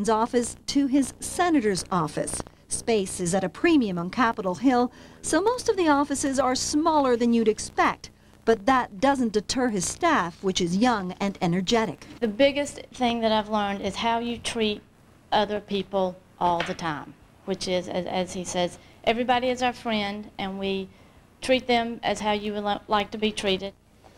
congressman's office to his senator's office. Space is at a premium on Capitol Hill, so most of the offices are smaller than you'd expect. But that doesn't deter his staff, which is young and energetic. The biggest thing that I've learned is how you treat other people all the time, which is, as he says, everybody is our friend, and we treat them as how you would like to be treated.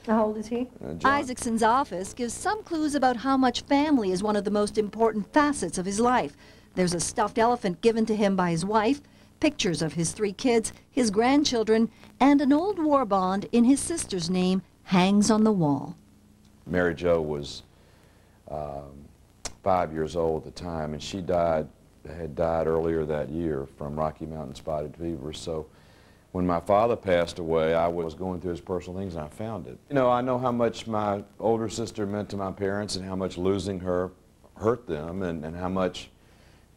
How old is he? Isaacson's office gives some clues about how much family is one of the most important facets of his life. There's a stuffed elephant given to him by his wife, pictures of his 3 kids, his grandchildren, and an old war bond in his sister's name hangs on the wall. Mary Jo was 5 years old at the time, and she had died earlier that year from Rocky Mountain spotted fever. So when my father passed away, I was going through his personal things and I found it. You know, I know how much my older sister meant to my parents and how much losing her hurt them, and how much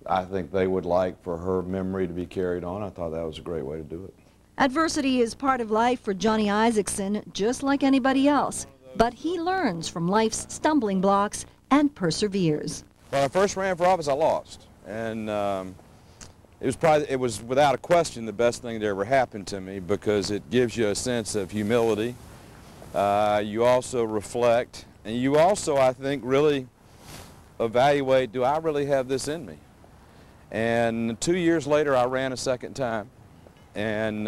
I think they would like for her memory to be carried on. I thought that was a great way to do it. Adversity is part of life for Johnny Isakson, just like anybody else. But he learns from life's stumbling blocks and perseveres. When I first ran for office, I lost. And it was without a question the best thing that ever happened to me, because it gives you a sense of humility. You also reflect, and you also, I think, really evaluate, do I really have this in me? And 2 years later, I ran a second time and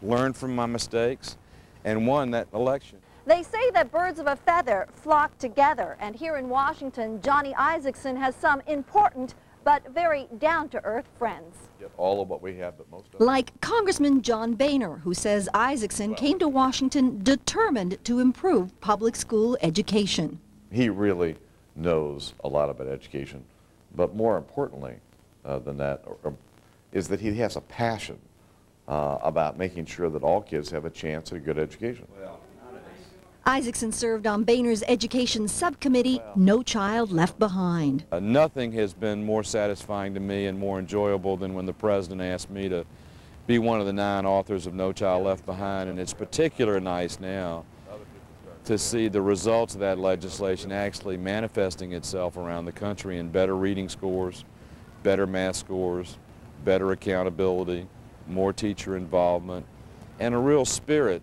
learned from my mistakes and won that election. They say that birds of a feather flock together, and here in Washington, Johnny Isakson has some important but very down-to-earth friends. All of what we have, but most of it. Like Congressman John Boehner, who says Isakson came to Washington determined to improve public school education. He really knows a lot about education, but more importantly than that is that he has a passion about making sure that all kids have a chance at a good education. Isakson served on Boehner's education subcommittee, No Child Left Behind. Nothing has been more satisfying to me and more enjoyable than when the president asked me to be one of the 9 authors of No Child Left Behind, and it's particularly nice now to see the results of that legislation actually manifesting itself around the country in better reading scores, better math scores, better accountability, more teacher involvement, and a real spirit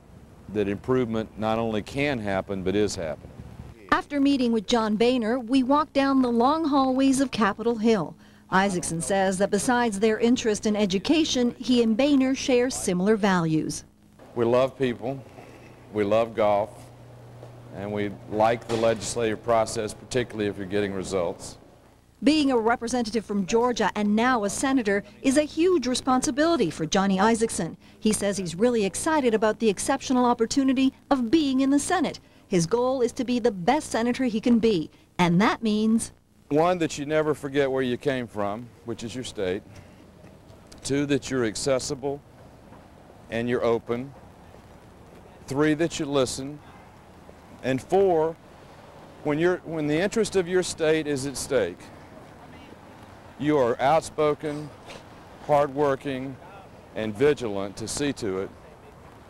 that improvement not only can happen, but is happening. After meeting with John Boehner, we walked down the long hallways of Capitol Hill. Isakson says that besides their interest in education, he and Boehner share similar values. We love people, we love golf, and we like the legislative process, particularly if you're getting results. Being a representative from Georgia and now a senator is a huge responsibility for Johnny Isakson. He says he's really excited about the exceptional opportunity of being in the Senate. His goal is to be the best senator he can be, and that means 1, that you never forget where you came from, which is your state. 2, that you're accessible and you're open. 3, that you listen. And 4, when the interest of your state is at stake, you are outspoken, hardworking, and vigilant to see to it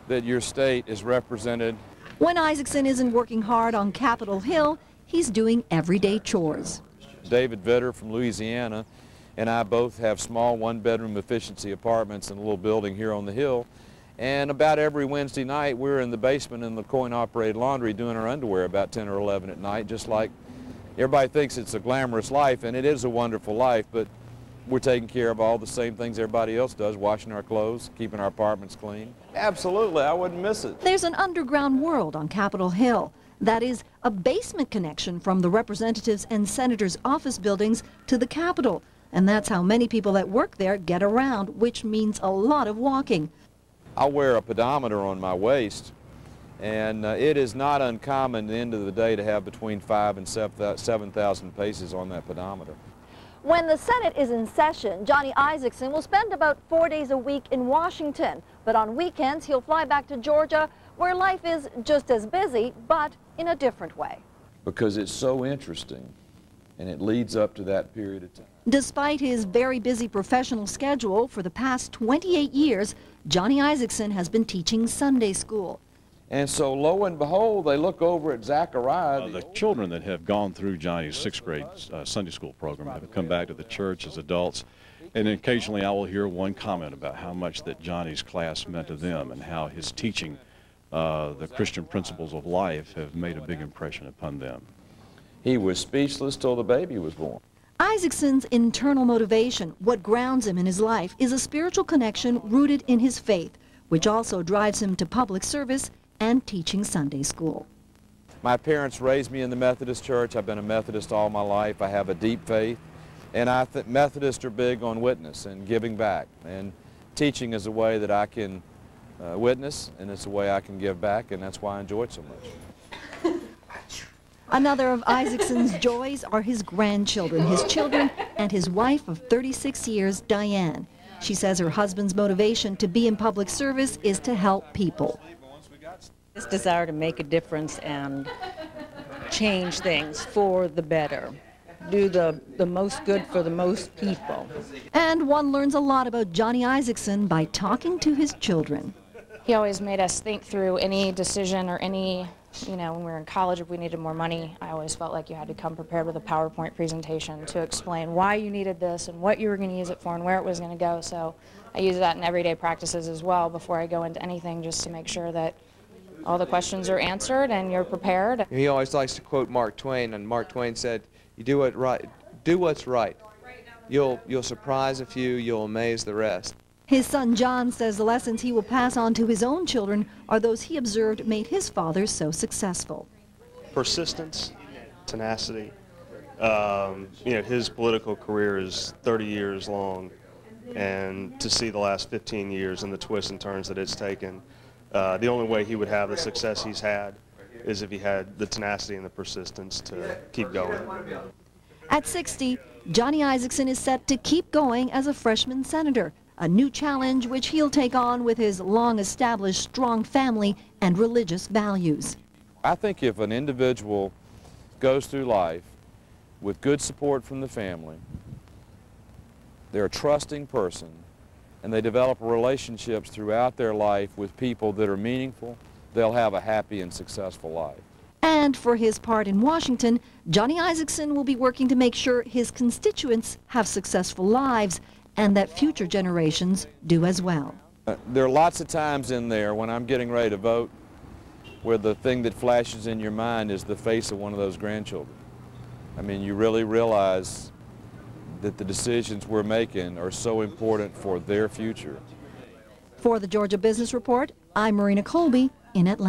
that your state is represented. When Isakson isn't working hard on Capitol Hill, he's doing everyday chores. David Vitter from Louisiana and I both have small 1-bedroom efficiency apartments in a little building here on the Hill. And about every Wednesday night, we're in the basement in the coin-operated laundry doing our underwear about 10 or 11 at night, just like everybody thinks it's a glamorous life, and it is a wonderful life, but we're taking care of all the same things everybody else does, washing our clothes, keeping our apartments clean. Absolutely, I wouldn't miss it. There's an underground world on Capitol Hill. That is a basement connection from the representatives' and senators' office buildings to the Capitol. And that's how many people that work there get around, which means a lot of walking. I wear a pedometer on my waist, and it is not uncommon at the end of the day to have between 5,000 and 7,000 paces on that pedometer. When the Senate is in session, Johnny Isakson will spend about 4 days a week in Washington, but on weekends he'll fly back to Georgia, where life is just as busy, but in a different way. Because it's so interesting, and it leads up to that period of time. Despite his very busy professional schedule, for the past 28 years, Johnny Isakson has been teaching Sunday school. And so lo and behold, they look over at Zachariah. The children that have gone through Johnny's 6th grade Sunday school program have come back to the church as adults, and occasionally I will hear one comment about how much that Johnny's class meant to them and how his teaching the Christian principles of life have made a big impression upon them. He was speechless till the baby was born. Isaacson's internal motivation, what grounds him in his life, is a spiritual connection rooted in his faith, which also drives him to public service and teaching Sunday school. My parents raised me in the Methodist Church. I've been a Methodist all my life. I have a deep faith, and I think Methodists are big on witness and giving back, and teaching is a way that I can witness, and it's a way I can give back, and that's why I enjoy it so much. Another of Isaacson's joys are his grandchildren, his children, and his wife of 36 years, Diane. She says her husband's motivation to be in public service is to help people. This desire to make a difference and change things for the better. Do the most good for the most people. And one learns a lot about Johnny Isaacson by talking to his children. He always made us think through any decision or any, when we were in college, if we needed more money, I always felt like you had to come prepared with a PowerPoint presentation to explain why you needed this and what you were going to use it for and where it was going to go. So I use that in everyday practices as well before I go into anything, just to make sure that all the questions are answered and you're prepared. He always likes to quote Mark Twain, and Mark Twain said, "You do what's right. You'll surprise a few, you'll amaze the rest." His son John says the lessons he will pass on to his own children are those he observed made his father so successful. Persistence, tenacity. His political career is 30 years long, and to see the last 15 years and the twists and turns that it's taken, the only way he would have the success he's had is if he had the tenacity and the persistence to keep going. At 60, Johnny Isaacson is set to keep going as a freshman senator, a new challenge which he'll take on with his long-established strong family and religious values. I think if an individual goes through life with good support from the family, they're a trusting person, and they develop relationships throughout their life with people that are meaningful, they'll have a happy and successful life. And for his part in Washington, Johnny Isaacson will be working to make sure his constituents have successful lives and that future generations do as well. There are lots of times in there when I'm getting ready to vote where the thing that flashes in your mind is the face of one of those grandchildren. I mean, you really realize that the decisions we're making are so important for their future. For the Georgia Business Report, I'm Marina Colby in Atlanta.